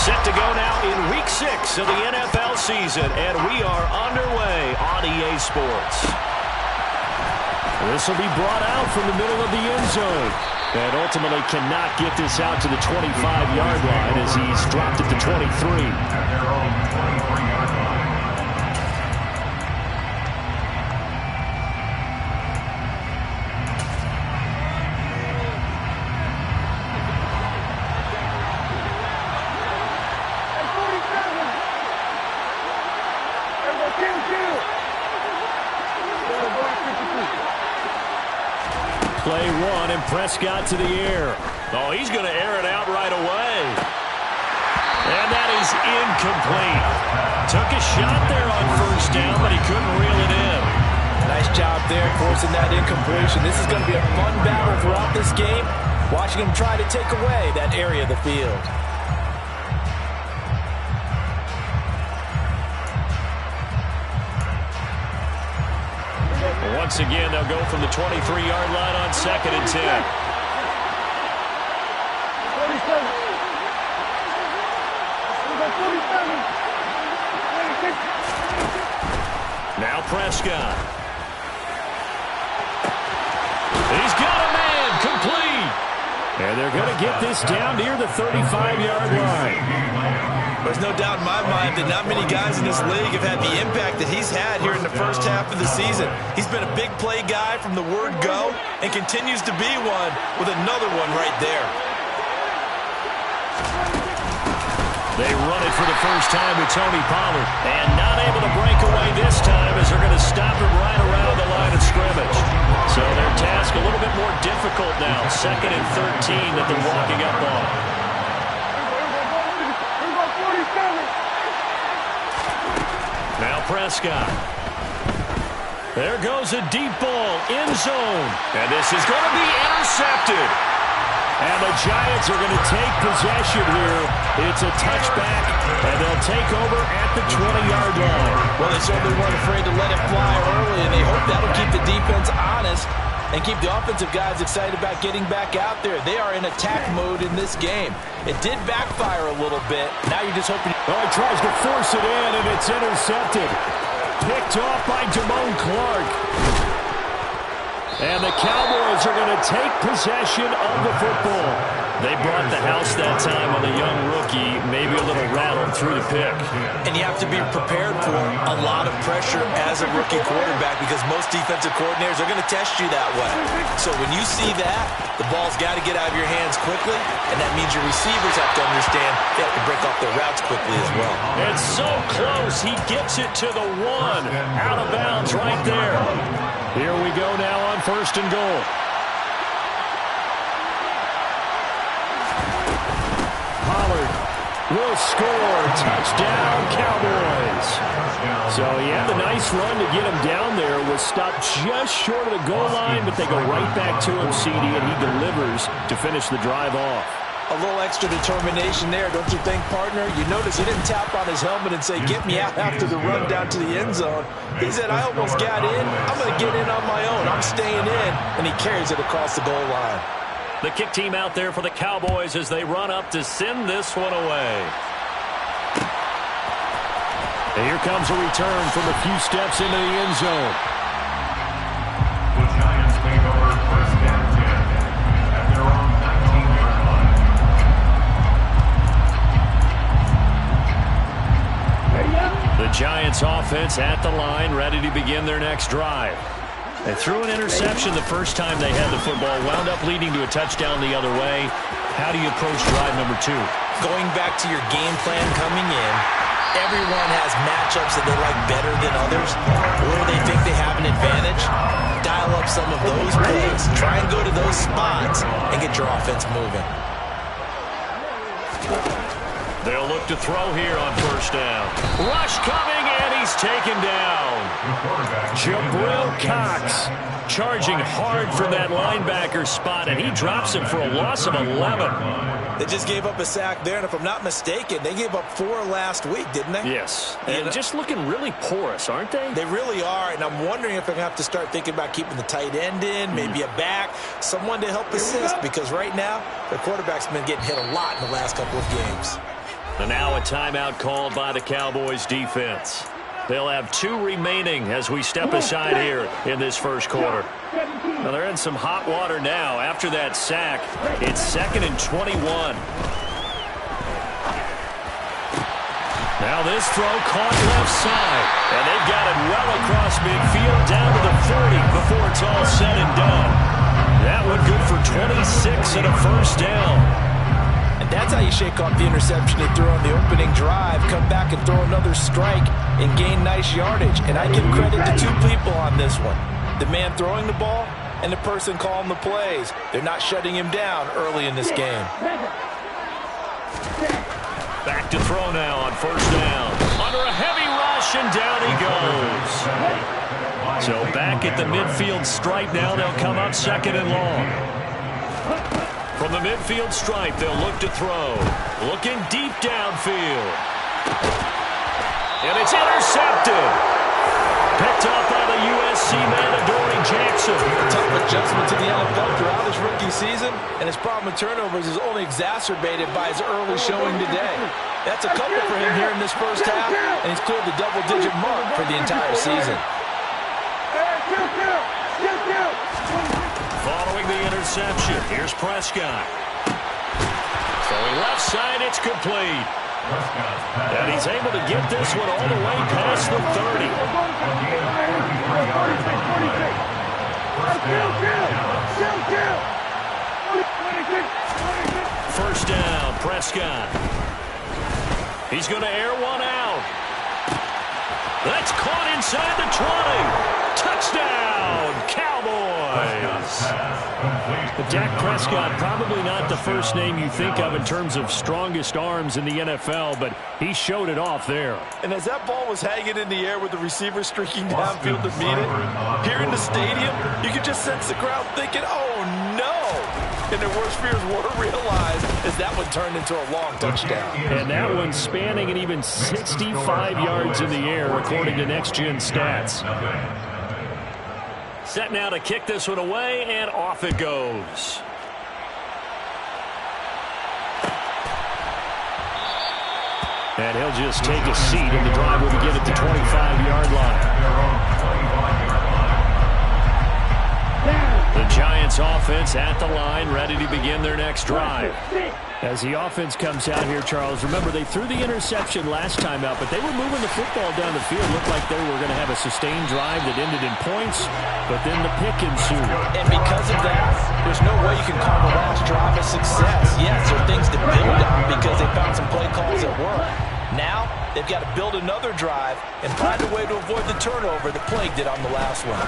Set to go now in Week 6 of the NFL season, and we are underway on EA Sports. This will be brought out from the middle of the end zone, and ultimately cannot get this out to the 25-yard line as he's dropped at the 23. At their own 23-yard line. Play one, and Prescott to the air. Oh, he's going to air it out right away. And that is incomplete. Took a shot there on first down, but he couldn't reel it in. Nice job there, forcing that incompletion. This is going to be a fun battle throughout this game. Watching him try to take away that area of the field. Once again, they'll go from the 23-yard line on 2nd and 10. Now Prescott. He's got a man, complete. And they're going to get this down near the 35-yard line. There's no doubt in my mind that not many guys in this league have had the impact that he's had here in the first half of the season. He's been a big play guy from the word go and continues to be one with another one right there. They run it for the first time with Tony Pollard. And not able to break away this time as they're going to stop him right around the line of scrimmage. So their task a little bit more difficult now. 2nd and 13 that they're walking up on. Now Prescott. There goes a deep ball, end zone. And this is going to be intercepted. And the Giants are going to take possession here. It's a touchback, and they'll take over at the 20-yard line. Well, they certainly weren't afraid to let it fly early, and they hope that'll keep the defense honest and keep the offensive guys excited about getting back out there. They are in attack mode in this game. It did backfire a little bit. Now you're just hoping... Oh, he tries to force it in, and it's intercepted. Picked off by Damone Clark. And the Cowboys are going to take possession of the football. They brought the house that time on the young rookie, maybe a little rattled through the pick. And you have to be prepared for a lot of pressure as a rookie quarterback because most defensive coordinators are going to test you that way. So when you see that, the ball's got to get out of your hands quickly, and that means your receivers have to understand they have to break off their routes quickly as well. It's so close. He gets it to the one. Out of bounds right there. Here we go now on 1st and goal. Pollard will score. Touchdown, Cowboys. So he had the nice run to get him down there. Was stopped just short of the goal line, but they go right back to him, CD, and he delivers to finish the drive off. A little extra determination there, don't you think, partner? You notice he didn't tap on his helmet and say, get me out after the run down to the end zone. He said, I almost got in. I'm going to get in on my own. I'm staying in. And he carries it across the goal line. The kick team out there for the Cowboys as they run up to send this one away. And here comes a return from a few steps into the end zone. The Giants take over 1st and 10 at their own 19-yard line. The Giants offense at the line, ready to begin their next drive. They threw an interception the first time they had the football, wound up leading to a touchdown the other way. How do you approach drive number 2? Going back to your game plan coming in, everyone has matchups that they like better than others, or they think they have an advantage. Dial up some of those plays. Try and go to those spots and get your offense moving. They'll look to throw here on 1st down. Rush coming, and he's taken down. Jabril Cox charging hard from that linebacker spot, and he drops him for a loss of 11. They just gave up a sack there, and if I'm not mistaken, they gave up 4 last week, didn't they? Yes, and just looking really porous, aren't they? They really are, and I'm wondering if they're going to have to start thinking about keeping the tight end in, maybe a back, someone to help assist, because right now, their quarterback's been getting hit a lot in the last couple of games. And now a timeout called by the Cowboys defense. They'll have 2 remaining as we step aside here in this first quarter. Now they're in some hot water now. After that sack, it's 2nd and 21. Now this throw caught left side. And they've got it well across midfield down to the 40 before it's all said and done. That one good for 26 and a first down. And that's how you shake off the interception they threw on the opening drive, come back and throw another strike and gain nice yardage. And I give credit to 2 people on this one. The man throwing the ball and the person calling the plays. They're not shutting him down early in this game. Back to throw now on first down. Under a heavy rush, and down he goes. So back at the midfield stripe now, they'll come up 2nd and long. From the midfield stripe, they'll look to throw. Looking deep downfield. And it's intercepted. Picked off by the USC man, Adoree Jackson. A tough adjustment to the NFL throughout his rookie season, and his problem with turnovers is only exacerbated by his early showing today. That's a couple for him here in this first half, and he's cleared the double-digit mark for the entire season. Following the interception, here's Prescott. Throwing left side, it's complete. And he's able to get this one all the way past the 30. First down, Prescott. He's going to air one out. That's caught inside the 20. Touchdown, Cowboys. But Dak Prescott, probably not the first name you think of in terms of strongest arms in the NFL, but he showed it off there. And as that ball was hanging in the air with the receiver streaking downfield to meet it, here in the stadium, you could just sense the crowd thinking, oh no! And their worst fears were realized as that one turned into a long touchdown. And that one spanning an even 65 yards in the air, according to Next Gen Stats. Set now to kick this one away, and off it goes. And he'll just take a seat, and the drive will begin at the 25-yard line. The Giants offense at the line, ready to begin their next drive. As the offense comes out here, Charles, remember they threw the interception last time out, but they were moving the football down the field. Looked like they were going to have a sustained drive that ended in points, but then the pick ensued. And because of that, there's no way you can call the last drive a success. Yes, there are things to build on because they found some play calls that work. Now, they've got to build another drive and find a way to avoid the turnover that plagued it on the last one.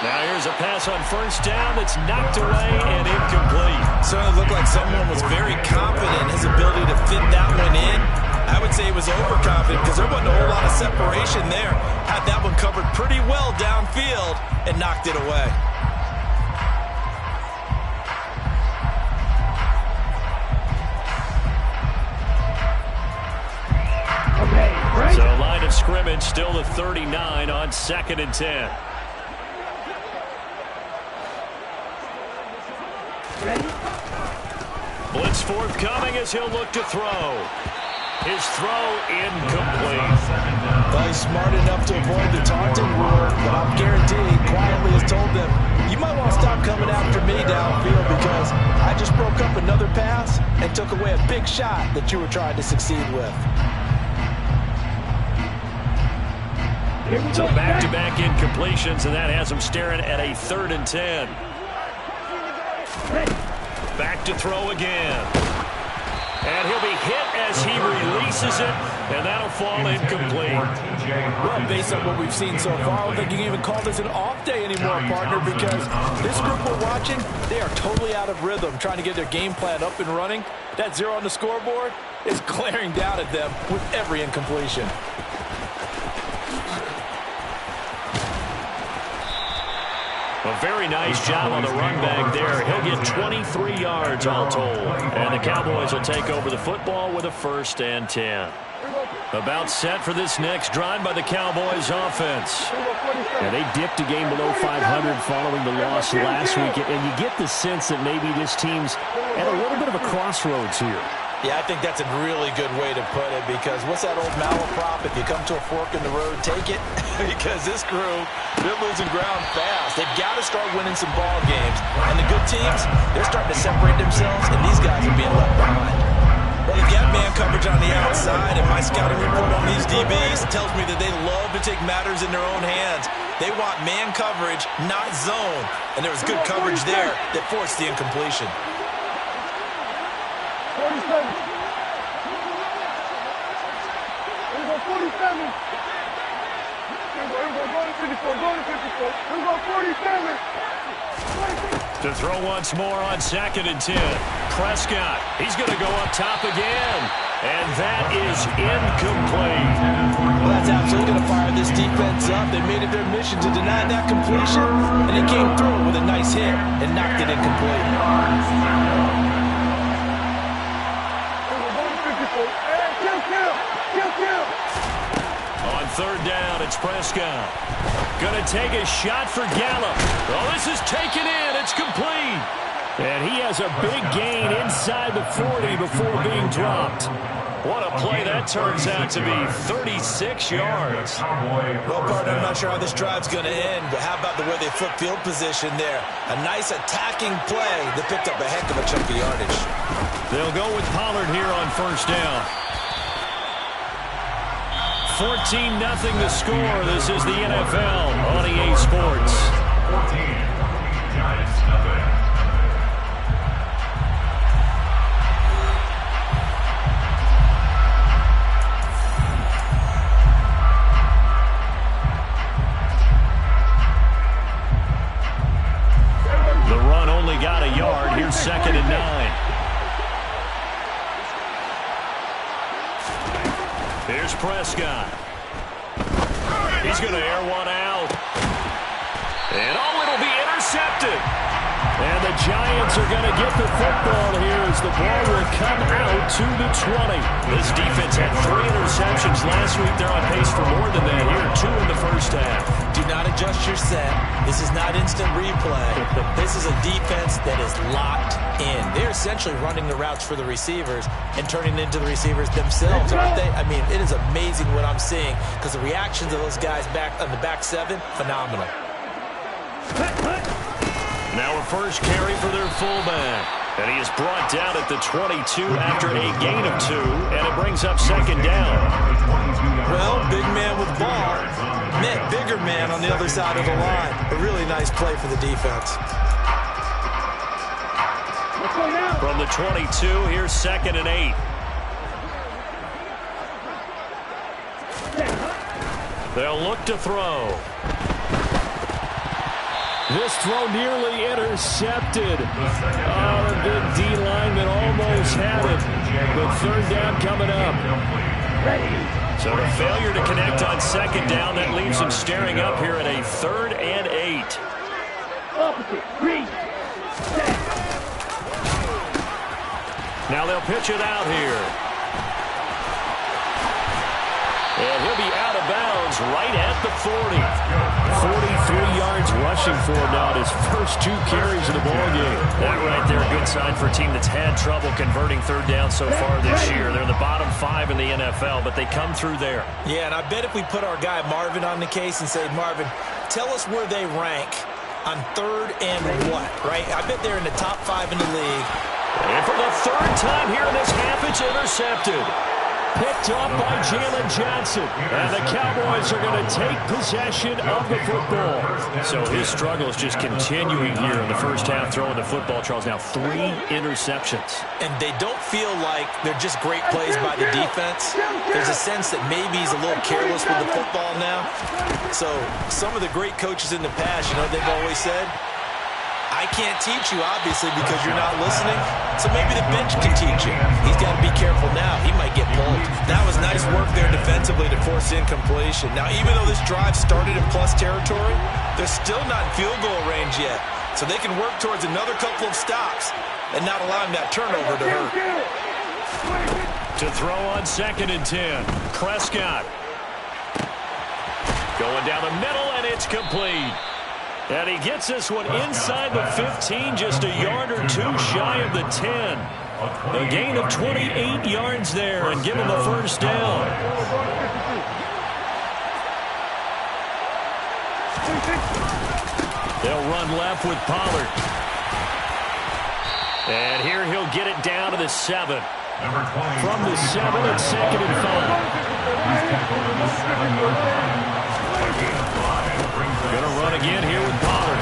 Now here's a pass on first down that's knocked away and incomplete. Certainly looked like someone was very confident in his ability to fit that one in. I would say he was overconfident because there wasn't a whole lot of separation there. Had that one covered pretty well downfield and knocked it away. So line of scrimmage still at 39 on 2nd and 10. Blitz forthcoming as he'll look to throw. His throw incomplete. Well, he's smart enough to avoid the taunting rule, but I'm guaranteed quietly has told them, you might want to stop coming after me downfield because I just broke up another pass and took away a big shot that you were trying to succeed with. So back-to-back incompletions, and that has him staring at a 3rd and 10. Back to throw again. And he'll be hit as he releases it, and that'll fall incomplete. Well, based on what we've seen so far, I don't think you can even call this an off day anymore, partner, because this group we're watching, they are totally out of rhythm, trying to get their game plan up and running. That 0 on the scoreboard is glaring down at them with every incompletion. A very nice job on the run back there. He'll get 23 yards all told. And the Cowboys will take over the football with a 1st and 10. About set for this next drive by the Cowboys offense. Now, they dipped a game below 500 following the loss last week. And you get the sense that maybe this team's at a little bit of a crossroads here. Yeah, I think that's a really good way to put it, because what's that old malaprop? If you come to a fork in the road, take it. Because this crew, they're losing ground fast. They've got to start winning some ball games. And the good teams, they're starting to separate themselves, and these guys are being left behind. Well, if you have man coverage on the outside, and my scouting report on these DBs tells me that they love to take matters in their own hands. They want man coverage, not zone. And there was good coverage there that forced the incompletion. 47. Here we go, 47. Here we go, go to 54, go to 54. Here we go, 47. 46. To throw once more on 2nd and 10. Prescott, he's going to go up top again. And that is incomplete. Well, that's absolutely going to fire this defense up. They made it their mission to deny that completion, and they came through with a nice hit and knocked it incomplete. On 3rd down, it's Prescott. Gonna take a shot for Gallup. Oh, this is taken in. It's complete. And he has a big gain inside the 40 before being dropped. What a play that turns out to be, 36 yards. Well, partner, I'm not sure how this drive's going to end, but how about the way they flip field position there? A nice attacking play that picked up a heck of a chunk of yardage. They'll go with Pollard here on 1st down. 14-0 the score. This is the NFL on EA Sports. 14, Giants nothing. The run only got a yard. Here's 2nd and 9. Here's Prescott. He's going to air one out. And oh, it'll be intercepted. And the Giants are going to get the football here as the ball will come out to the 20. This defense had 3 interceptions last week. They're on pace for more than that here. 2 in the first half. Do not adjust your set. This is not instant replay. This is a defense that is locked in. They're essentially running the routes for the receivers and turning into the receivers themselves, aren't they? I mean, it is amazing what I'm seeing, because the reactions of those guys back on the back 7, phenomenal. Now a first carry for their fullback. And he is brought down at the 22 after a gain of 2, and it brings up 2nd down. Well, big man with ball met bigger man on the other side of the line. A really nice play for the defense. From the 22, here's 2nd and 8. They'll look to throw. This throw nearly intercepted. Oh, the big D lineman almost had it. But 3rd down coming up. So the failure to connect on 2nd down, that leaves him staring up here at a 3rd and 8. Now they'll pitch it out here. And he'll be out of bounds right at the 40. 43 yards rushing for him now in his first 2 carries of the ballgame. That right there, a good sign for a team that's had trouble converting 3rd down so far this year. They're in the bottom 5 in the NFL, but they come through there. Yeah, and I bet if we put our guy Marvin on the case and say, Marvin, tell us where they rank on 3rd and what, right? I bet they're in the top 5 in the league. And for the 3rd time here in this half, it's intercepted. Picked up by Jalen Johnson. And the Cowboys are going to take possession of the football. So his struggle is just continuing here in the first half, throwing the football. Charles, now 3 interceptions. And they don't feel like they're just great plays by the defense. There's a sense that maybe he's a little careless with the football now. So some of the great coaches in the past, you know, they've always said, I can't teach you, obviously, because you're not listening. So maybe the bench can teach you. He's got to be careful now. He might get pulled. That was nice work there defensively to force incompletion. Now, even though this drive started in plus territory, they're still not in field goal range yet. So they can work towards another couple of stops and not allowing that turnover to hurt. To throw on 2nd and 10. Prescott. Going down the middle, and it's complete. And he gets this one inside the 15, just a yard or 2 shy of the 10. A gain of 28 yards there and give him a first down. They'll run left with Pollard. And here he'll get it down to the 7. From the 7, it's 2nd and 5. Going to run again here with Pollard.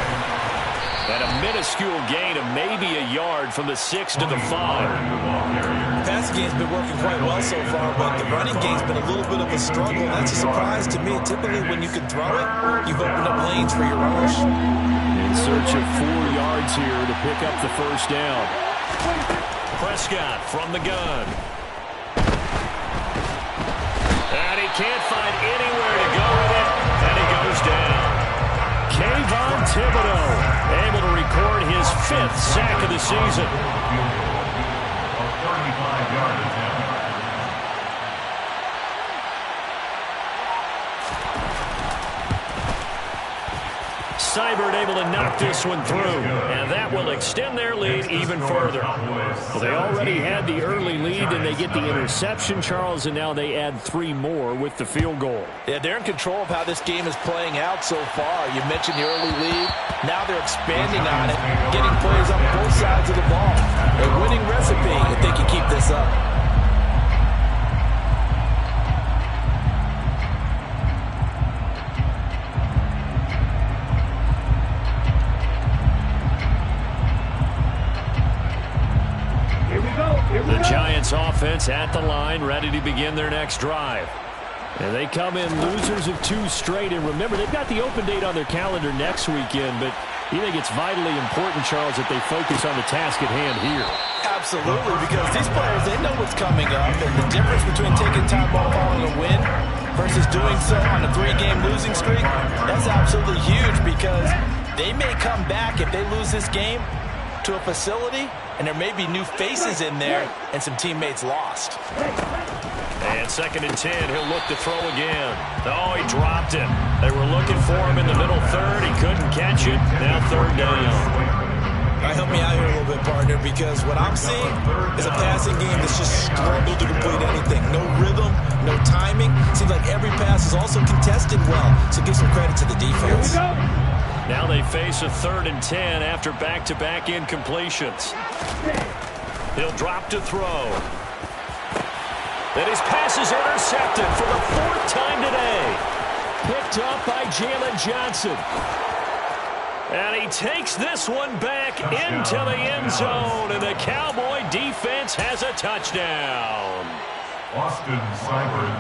And a minuscule gain of maybe a yard from the 6 to the 5. The passing game's been working quite well so far, but the running game's been a little bit of a struggle. That's a surprise to me. Typically, when you can throw it, you've opened up lanes for your runners. In search of 4 yards here to pick up the first down. Prescott from the gun. And he can't find anywhere to go with it, and he goes down. Kayvon Thibodeau able to record his 5th sack of the season. A 35-yard attempt. Seibert able to knock this one through, and that will extend their lead even further. Well, they already had the early lead, and they get the interception, Charles, and now they add 3 more with the field goal. Yeah, they're in control of how this game is playing out so far. You mentioned the early lead. Now they're expanding on it, getting plays on both sides of the ball. A winning recipe if they can keep this up. The Giants offense at the line, ready to begin their next drive. And they come in losers of 2 straight. And remember, they've got the open date on their calendar next weekend, but you think it's vitally important, Charles, that they focus on the task at hand here. Absolutely, because these players, they know what's coming up, and the difference between taking time off following a win versus doing so on a 3-game losing streak, that's absolutely huge, because they may come back if they lose this game to a facility, and there may be new faces in there and some teammates lost. And 2nd and 10, he'll look to throw again. Oh, he dropped it. They were looking for him in the middle third. He couldn't catch it. Now 3rd down. All right, help me out here a little bit, partner, because what I'm seeing is a passing game that's just struggled to complete anything. No rhythm, no timing. Seems like every pass is also contested well, so give some credit to the defense. Now they face a 3rd and 10 after back-to-back incompletions. He'll drop to throw. And his pass is intercepted for the 4th time today. Picked up by Jalen Johnson. And he takes this one back into the end zone, and the Cowboy defense has a touchdown. Austin Seibert.